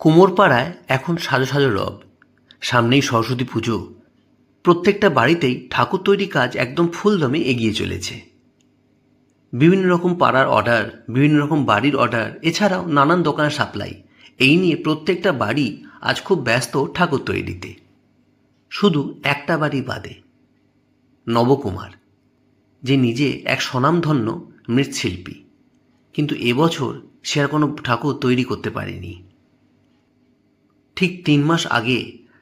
কুমোরপাড়ায় এখন সাজো সাজো রব। সামনেই সরস্বতী পুজো। প্রত্যেকটা বাড়িতেই ঠাকুর তৈরি কাজ একদম ফুলদমে এগিয়ে চলেছে। বিভিন্ন রকম পাড়ার অর্ডার, বিভিন্ন রকম বাড়ির অর্ডার, এছাড়াও নানান দোকানের সাপ্লাই, এই নিয়ে প্রত্যেকটা বাড়ি আজ খুব ব্যস্ত ঠাকুর তৈরিতে। শুধু একটা বাড়ি বাদে, নবকুমার, যে নিজে এক স্বনামধন্য মৃৎশিল্পী, কিন্তু এবছর সে আর কোনো ঠাকুর তৈরি করতে পারেনি। ঠিক 3 মাস আগে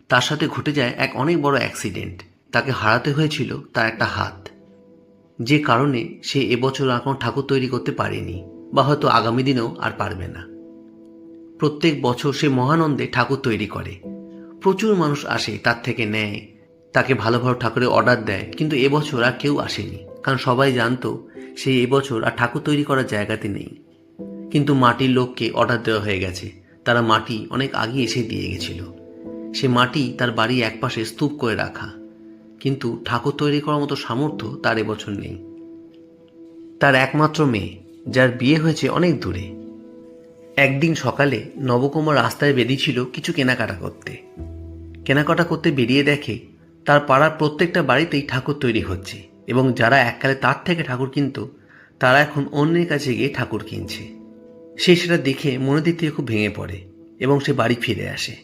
তার সাথে ঘটে যায় এক অনেক বড় অ্যাক্সিডেন্ট। তাকে হারাতে হয়েছিল তার একটা হাত, যে কারণে সে এবছর আর কোনো ঠাকুর তৈরি করতে পারেনি, বা হয়তো আগামী দিনেও আর পারবে না। প্রত্যেক বছর সে মহানন্দে ঠাকুর তৈরি করে। প্রচুর মানুষ আসে, তার থেকে নেয়, তাকে ভালো ভালো ঠাকুরের অর্ডার দেয়, কিন্তু এবছর আর কেউ আসেনি, কারণ সবাই জানতো সে এবছর আর ঠাকুর তৈরি করার জায়গাতে নেই। কিন্তু মাটির লোককে অর্ডার দেওয়া হয়ে গেছে, তারা মাটি অনেক আগে এসে দিয়ে গেছিল। সে মাটি তার বাড়ি একপাশে স্তূপ করে রাখা, কিন্তু ঠাকুর তৈরি করার মতো সামর্থ্য তার এবছর নেই। তার একমাত্র মেয়ে, যার বিয়ে হয়েছে অনেক দূরে। একদিন সকালে নবকুমার রাস্তায় বেরিয়েছিল কিছু কেনাকাটা করতে। কেনাকাটা করতে বেরিয়ে দেখে তার পাড়ার প্রত্যেকটা বাড়িতেই ঠাকুর তৈরি হচ্ছে, এবং যারা এককালে তার থেকে ঠাকুর কিনত তারা এখন অন্যের কাছে গিয়ে ঠাকুর কিনছে। সে সেটা দেখে মনের দিক থেকে খুব ভেঙে পড়ে এবং সে বাড়ি ফিরে আসে।